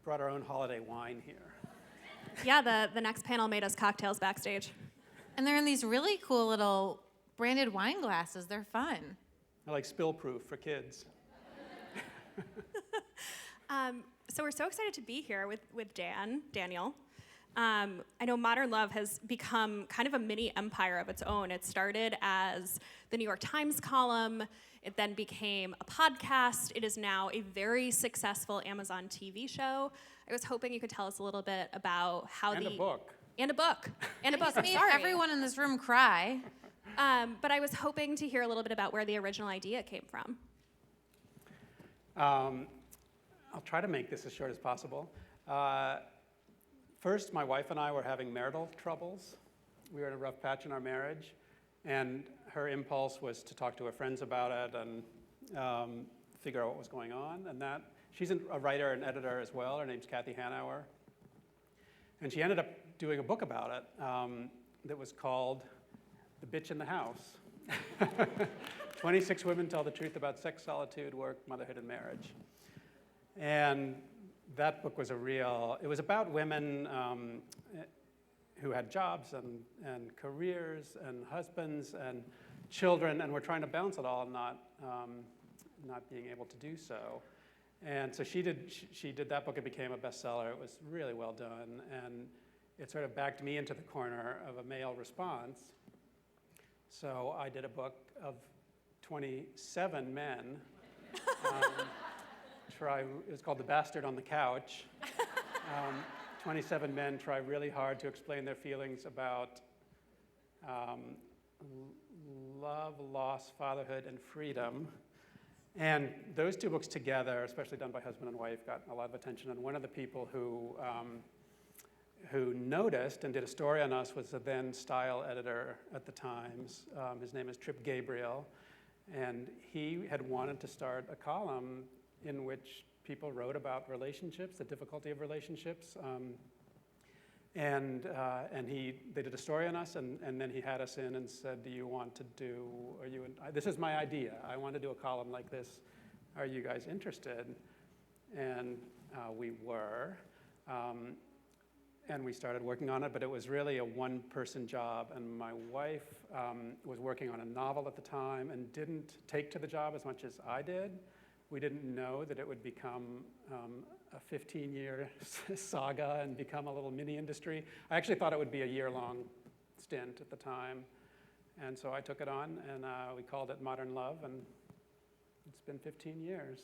brought our own holiday wine here. Yeah, the next panel made us cocktails backstage. And they're in these really cool little branded wine glasses. They're fun. I like spill-proof for kids. So we're so excited to be here with Daniel. I know Modern Love has become kind of a mini empire of its own. It started as the New York Times column. It then became a podcast. It is now a very successful Amazon TV show. I was hoping you could tell us a little bit about how And a book. And a book. And a book. He's made everyone in this room cry. But I was hoping to hear a little bit about where the original idea came from. I'll try to make this as short as possible. First, my wife and I were having marital troubles. We were in a rough patch in our marriage, and her impulse was to talk to her friends about it and figure out what was going on. And she's a writer and editor as well. Her name's Kathy Hanauer. And she ended up doing a book about it that was called The Bitch in the House. 26 women tell the truth about sex, solitude, work, motherhood, and marriage. And that book was it was about women who had jobs and careers and husbands and children, and were trying to balance it all and not being able to do so. And so she did that book. It became a bestseller. It was really well done, and it sort of backed me into the corner of a male response. So I did a book of 27 men. It was called The Bastard on the Couch. 27 men try really hard to explain their feelings about love, loss, fatherhood, and freedom. And those two books together, especially done by husband and wife, got a lot of attention. And one of the people who noticed and did a story on us was the then style editor at the Times. His name is Trip Gabriel. And he had wanted to start a column in which people wrote about relationships, the difficulty of relationships. They did a story on us, and then he had us in and said, do you want to do, this is my idea. I want to do a column like this. Are you guys interested? And we were. And we started working on it, but it was really a one-person job. And my wife was working on a novel at the time and didn't take to the job as much as I did. We didn't know that it would become a 15-year saga and become a little mini-industry. I actually thought it would be a year-long stint at the time. And so I took it on, and we called it Modern Love, and it's been 15 years.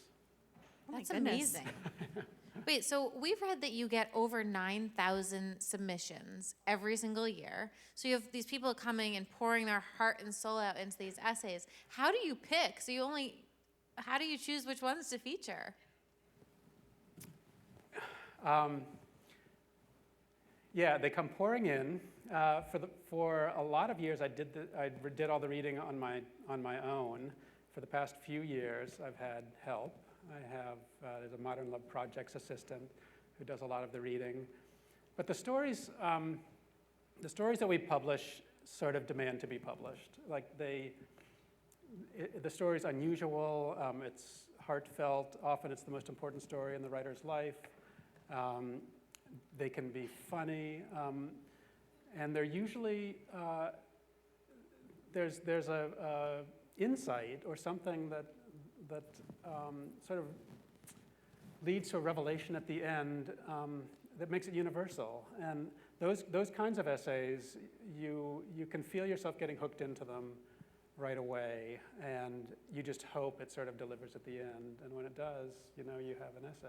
That's amazing. Wait, so we've read that you get over 9,000 submissions every single year. So you have these people coming and pouring their heart and soul out into these essays. How do you pick? How do you choose which ones to feature? Yeah, they come pouring in. For a lot of years, I did all the reading on my own. For the past few years, I've had help. There's a Modern Love Project's assistant who does a lot of the reading. But the stories that we publish sort of demand to be published. The story's unusual, it's heartfelt, often it's the most important story in the writer's life. They can be funny, and they're usually, there's a insight or something that sort of leads to a revelation at the end that makes it universal. And those kinds of essays, you can feel yourself getting hooked into them right away, and you just hope it sort of delivers at the end. And when it does, you have an essay.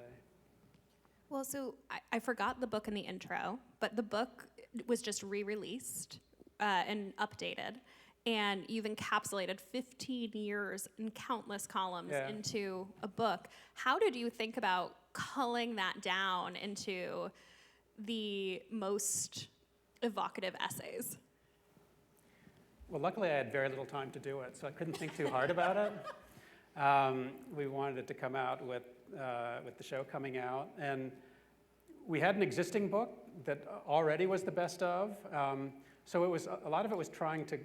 Well, so I forgot the book in the intro, but the book was just re-released and updated. And you've encapsulated 15 years and countless columns into a book. How did you think about culling that down into the most evocative essays? Well, luckily I had very little time to do it, so I couldn't think too hard about it. We wanted it to come out with the show coming out. And we had an existing book that already was the best of. So a lot of it was trying to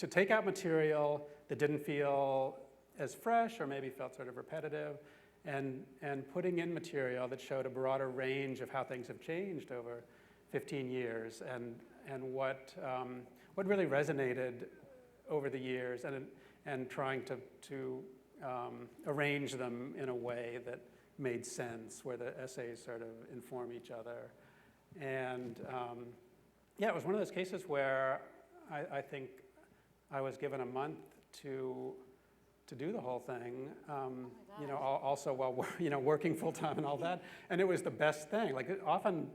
take out material that didn't feel as fresh or maybe felt sort of repetitive, and putting in material that showed a broader range of how things have changed over 15 years and what really resonated over the years, and trying to arrange them in a way that made sense, where the essays sort of inform each other. And it was one of those cases where I think I was given a month to do the whole thing, also while working full time and all that. And it was the best thing. Like often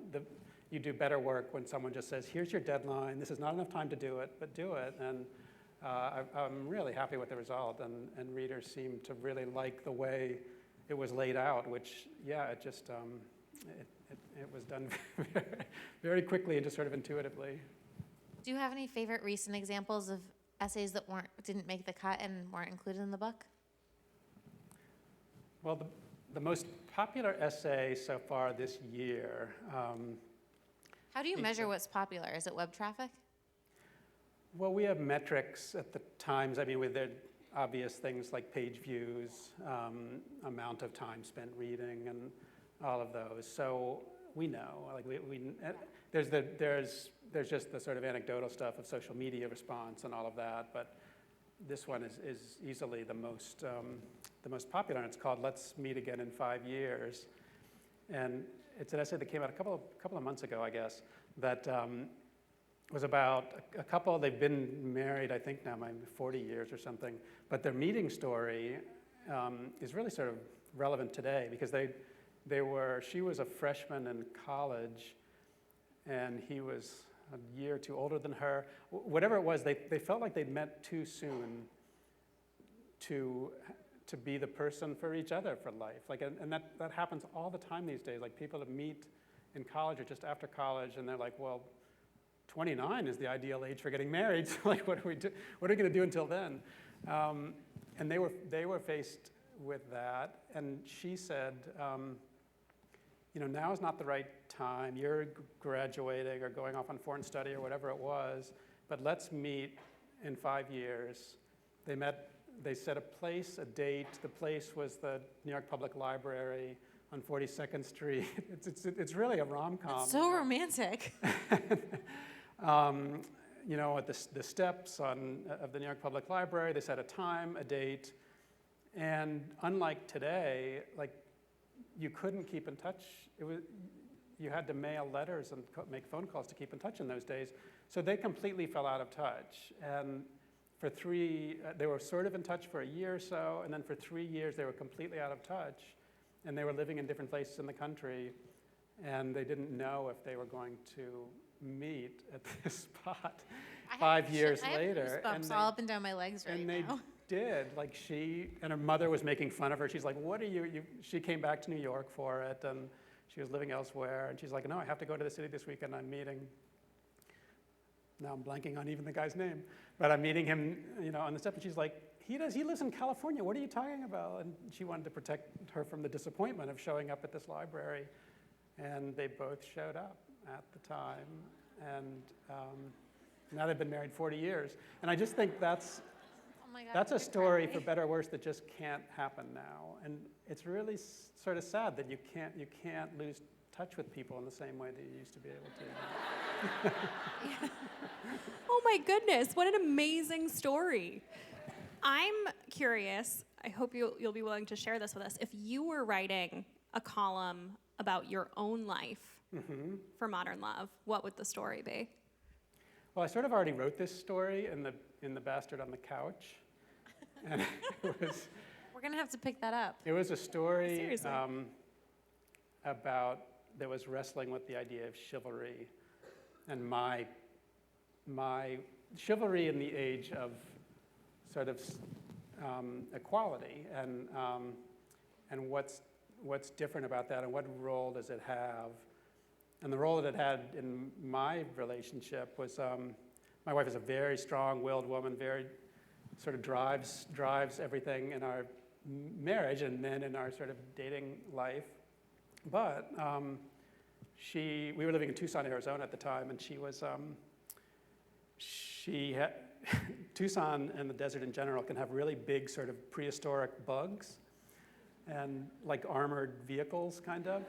you do better work when someone just says, here's your deadline, this is not enough time to do it, but do it. And I'm really happy with the result, and readers seem to really like the way it was laid out, which, it just, it was done very quickly and just sort of intuitively. Do you have any favorite recent examples of essays that didn't make the cut and weren't included in the book? Well, the most popular essay so far this year. How do you measure what's popular? Is it web traffic? Well, we have metrics at the Times. I mean, with their obvious things like page views, amount of time spent reading, and all of those. So we know, like there's just the sort of anecdotal stuff of social media response and all of that. But this one is easily the most popular, and it's called "Let's Meet Again in 5 Years," and it's an essay that came out a couple of months ago, I guess, that was about a couple. They've been married, I think now, maybe 40 years or something. But their meeting story is really sort of relevant today, because she was a freshman in college, and he was a year or two older than her. Whatever it was, they felt like they'd met too soon to be the person for each other for life. Like, and that happens all the time these days. Like, people that meet in college or just after college, and they're like, well, 29 is the ideal age for getting married. So like, what are we going to do until then? And they were faced with that. And she said, now is not the right time. You're graduating or going off on foreign study or whatever it was, but let's meet in 5 years. They met. They set a place, a date. The place was the New York Public Library on 42nd Street. It's really a rom-com. It's so romantic. At the steps of the New York Public Library, they set a time, a date, and unlike today, like, you couldn't keep in touch. You had to mail letters and make phone calls to keep in touch in those days. So they completely fell out of touch. And for they were sort of in touch for a year or so, and then for 3 years they were completely out of touch, and they were living in different places in the country, and they didn't know if they were going to meet at this spot 5 years later. I have goosebumps all up and down my legs right now. And they did. Like, she and her mother was making fun of her. She's like, what are you? She came back to New York for it, and she was living elsewhere. And she's like, no, I have to go to the city this weekend. I'm meeting, now I'm blanking on even the guy's name, but I'm meeting him, on the step. And she's like, he lives in California. What are you talking about? And she wanted to protect her from the disappointment of showing up at this library. And they both showed up at the time. And now they've been married 40 years. And I just think that's a story, for better or worse, that just can't happen now. And it's really sort of sad that you can't lose touch with people in the same way that you used to be able to. Oh my goodness, what an amazing story. I'm curious, I hope you'll be willing to share this with us. If you were writing a column about your own life for Modern Love, what would the story be? Well, I sort of already wrote this story in the Bastard on the Couch. And we're going to have to pick that up. It was a story Seriously. that was wrestling with the idea of chivalry, and my chivalry in the age of sort of equality, and what's different about that, and what role does it have. And the role that it had in my relationship was, my wife is a very strong-willed woman, very sort of drives everything in our marriage and then in our sort of dating life. But we were living in Tucson, Arizona at the time, and Tucson and the desert in general can have really big sort of prehistoric bugs and like armored vehicles, kind of.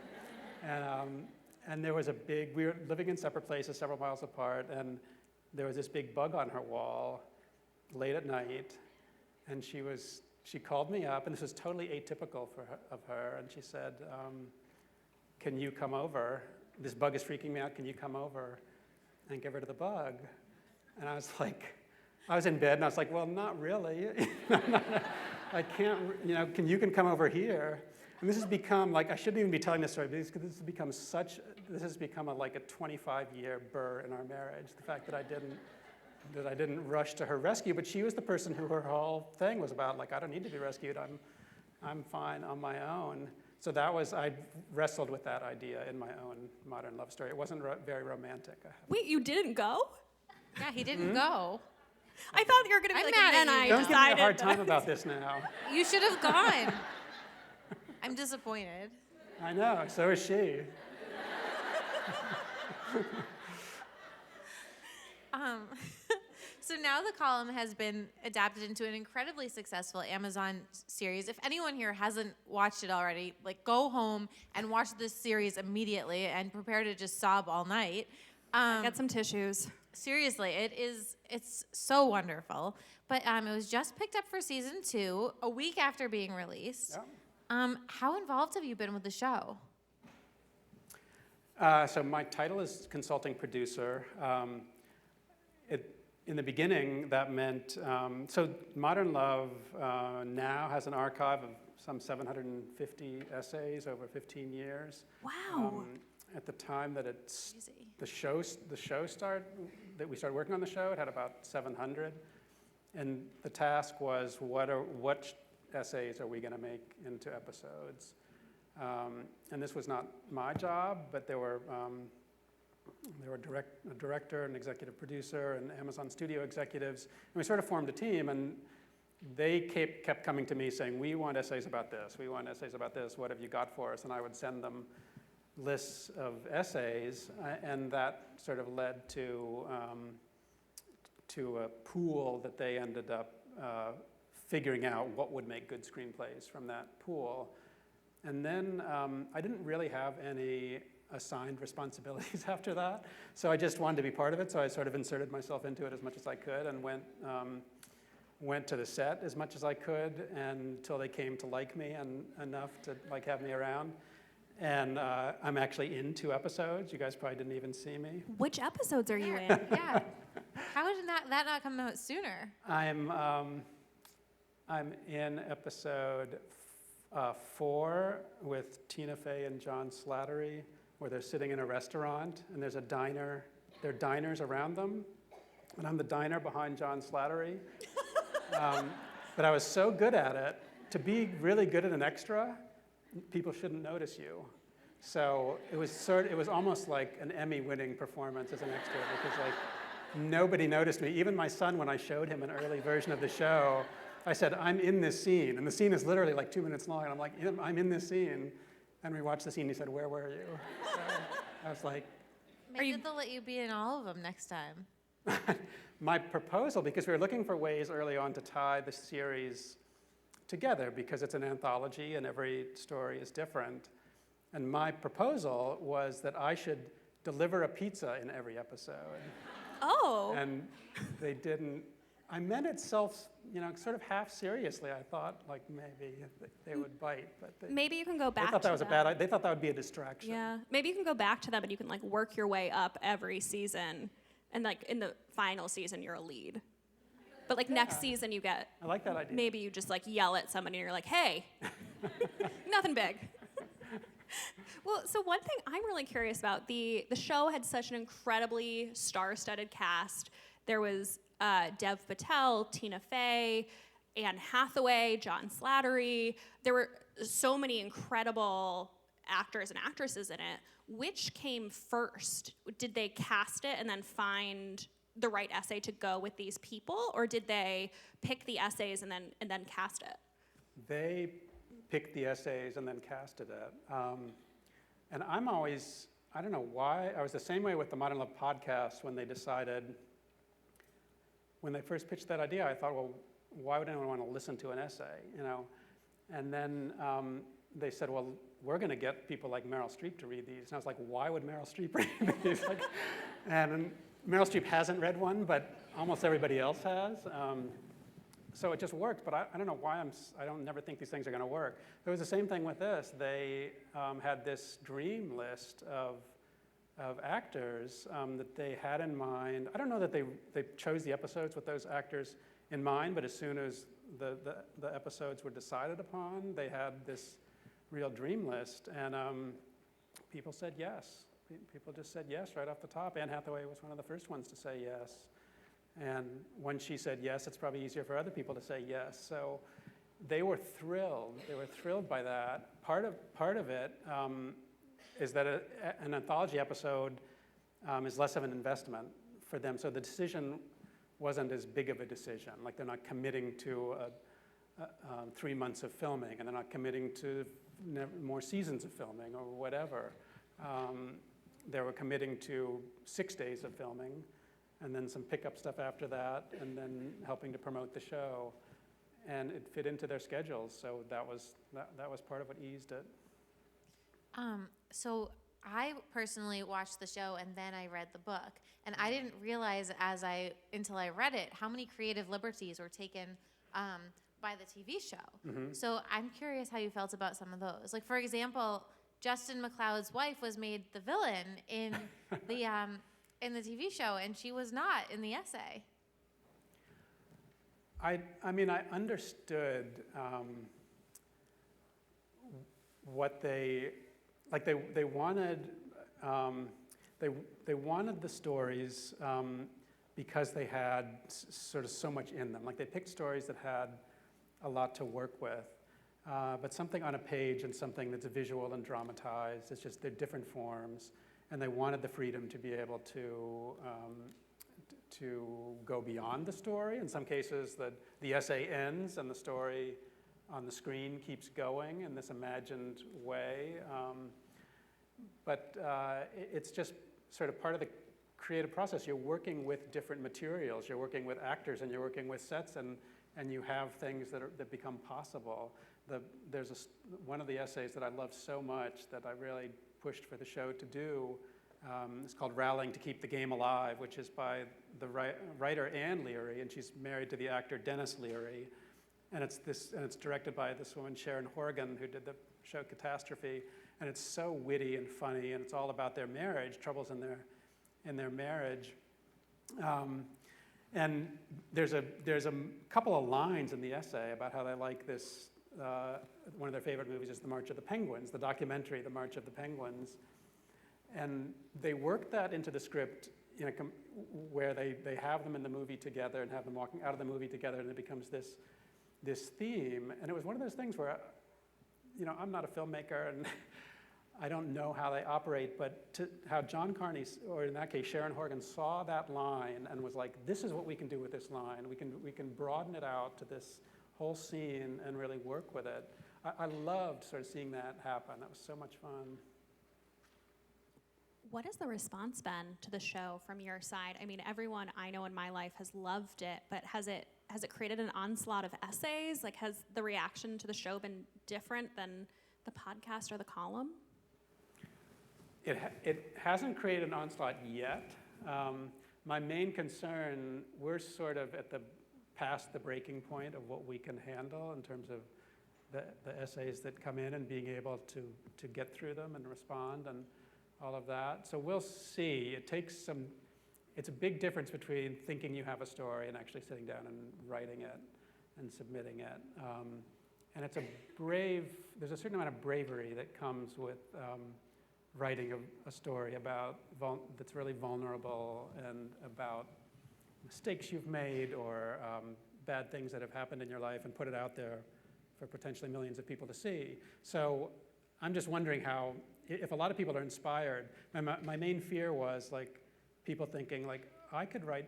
And there was we were living in separate places, several miles apart, and there was this big bug on her wall late at night, and she called me up, and this was totally atypical of her, and she said, can you come over? This bug is freaking me out, can you come over and get rid of the bug? And I was like, I was in bed, and I was like, well, not really. I can't, you can come over here. And this has become, like, I shouldn't even be telling this story, but this has become like a 25-year burr in our marriage, the fact that I didn't rush to her rescue, but she was the person who her whole thing was about, like, I don't need to be rescued, I'm fine on my own. So I wrestled with that idea in my own modern love story. It wasn't very romantic. Wait, you didn't go? Yeah, he didn't go. I thought you were going to be I'm like, mad and at then you. I Don't give me a decided hard time about this now. You should have gone. I'm disappointed. I know, so is she. So now the column has been adapted into an incredibly successful Amazon series. If anyone here hasn't watched it already, like, go home and watch this series immediately and prepare to just sob all night. Get some tissues. Seriously, it's so wonderful. But it was just picked up for season 2 a week after being released. Yeah. How involved have you been with the show? So my title is consulting producer. In the beginning, that meant, so Modern Love now has an archive of some 750 essays over 15 years. Wow. At the time that Crazy. the show started, that we started working on the show, it had about 700. And the task was, what essays are we going to make into episodes? And this was not my job, but there were a director, an executive producer, and Amazon studio executives. And we sort of formed a team, and they kept coming to me saying, we want essays about this, we want essays about this, what have you got for us? And I would send them lists of essays, and that sort of led to a pool that they ended up figuring out what would make good screenplays from that pool. And then I didn't really have any assigned responsibilities after that, so I just wanted to be part of it, so I sort of inserted myself into it as much as I could and went to the set as much as I could until they came to like me and enough to have me around. And I'm actually in 2 episodes. You guys probably didn't even see me. Which episodes are you in? Yeah. How did that not come out sooner? I'm in episode 4 with Tina Fey and John Slattery, where they're sitting in a restaurant and there's a diner. There are diners around them, and I'm the diner behind John Slattery. But I was so good at it, to be really good at an extra, people shouldn't notice you. So it was almost like an Emmy-winning performance as an extra, because nobody noticed me. Even my son, when I showed him an early version of the show, I said, I'm in this scene. And the scene is literally 2 minutes long, and I'm like, I'm in this scene. And we watched the scene, and he said, where were you? So I was like... Maybe they'll let you be in all of them next time. My proposal, because we were looking for ways early on to tie the series together, because it's an anthology and every story is different. And my proposal was that I should deliver a pizza in every episode. Oh. And they didn't. I meant it sort of half seriously. I thought maybe they would bite, but maybe you can go back. They thought that was they thought that would be a distraction. Yeah, maybe you can go back to them and you can work your way up every season, and in the final season you're a lead. But next season you get. I like that idea. Maybe you just yell at somebody and you're like, hey, nothing big. Well, so one thing I'm really curious about, the show had such an incredibly star-studded cast. There was Dev Patel, Tina Fey, Anne Hathaway, John Slattery. There were so many incredible actors and actresses in it. Which came first? Did they cast it and then find the right essay to go with these people, or did they pick the essays and then cast it? They picked the essays and then casted it. And I'm always, I don't know why, I was the same way with the Modern Love podcast when they first pitched that idea, I thought, well, why would anyone want to listen to an essay, And then they said, well, we're going to get people like Meryl Streep to read these. And I was like, why would Meryl Streep read these? And Meryl Streep hasn't read one, but almost everybody else has. So it just worked, but I don't know why I don't never think these things are going to work. It was the same thing with this. They had this dream list of actors that they had in mind. I don't know that they chose the episodes with those actors in mind, but as soon as the episodes were decided upon, they had this real dream list, and people said yes. People just said yes right off the top. Anne Hathaway was one of the first ones to say yes. And when she said yes, it's probably easier for other people to say yes. So they were thrilled. They were thrilled by that. Part of it is that an anthology episode is less of an investment for them. So the decision wasn't as big of a decision. Like they're not committing to 3 months of filming, and they're not committing to more seasons of filming or whatever. They were committing to 6 days of filming, and then some pickup stuff after that, and then helping to promote the show. And it fit into their schedules, so that was part of what eased it. So I personally watched the show and then I read the book, and I didn't realize until I read it how many creative liberties were taken by the TV show. Mm-hmm. So I'm curious how you felt about some of those. Like, for example, Justin McLeod's wife was made the villain in the TV show, and she was not in the essay. I mean, I understood what they wanted. They wanted the stories because they had sort of so much in them. Like they picked stories that had a lot to work with, but something on a page and something that's visual and dramatized. It's just they're different forms, and they wanted the freedom to be able to go beyond the story. In some cases, the essay ends and the story on the screen keeps going in this imagined way. But it's just sort of part of the creative process. You're working with different materials. You're working with actors, and you're working with sets, and you have things that become possible. There's one of the essays that I love so much that I really pushed for the show to do. It's called Rallying to Keep the Game Alive, which is by the writer Anne Leary, and she's married to the actor Dennis Leary. And it's directed by this woman Sharon Horgan, who did the show Catastrophe. And it's so witty and funny, and it's all about their marriage, troubles in their marriage. And there's a couple of lines in the essay about how they like this. One of their favorite movies is The March of the Penguins, the documentary, The March of the Penguins. And they worked that into the script where they have them in the movie together and have them walking out of the movie together, and it becomes this theme. And it was one of those things where, I'm not a filmmaker, and I don't know how they operate, but how John Carney, or in that case Sharon Horgan, saw that line and was like, this is what we can do with this line. We can broaden it out to this whole scene and really work with it. I loved sort of seeing that happen. That was so much fun. What has the response been to the show from your side? I mean, everyone I know in my life has loved it, but has it created an onslaught of essays? Like, has the reaction to the show been different than the podcast or the column? It hasn't created an onslaught yet. My main concern, we're sort of past the breaking point of what we can handle in terms of the essays that come in and being able to get through them and respond and all of that. So we'll see. It's a big difference between thinking you have a story and actually sitting down and writing it and submitting it. And there's a certain amount of bravery that comes with writing a story that's really vulnerable and about mistakes you've made or bad things that have happened in your life, and put it out there for potentially millions of people to see. So I'm just wondering if a lot of people are inspired. My main fear was like people thinking like, I could write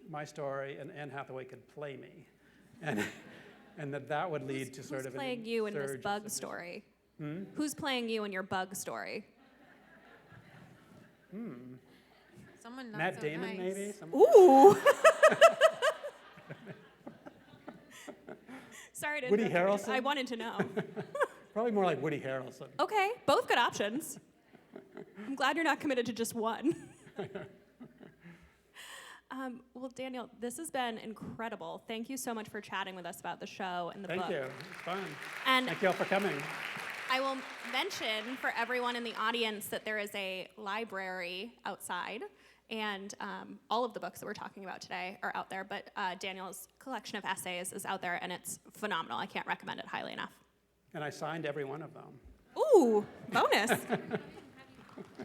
my story and Anne Hathaway could play me. And that would lead to sort of an Who's playing you in this surge bug of story? Hmm? Who's playing you in your bug story? Someone not Matt so Damon, nice. maybe? Ooh. Sorry to Woody interrupt you. Harrelson? I wanted to know. Probably more like Woody Harrelson. Okay, both good options. I'm glad you're not committed to just one. Well, Daniel, this has been incredible. Thank you so much for chatting with us about the show and the book. Thank you. It's fun. And Thank you all for coming. I will mention for everyone in the audience that there is a library outside, and all of the books that we're talking about today are out there, but Daniel's collection of essays is out there, and it's phenomenal. I can't recommend it highly enough. And I signed every one of them. Ooh, bonus.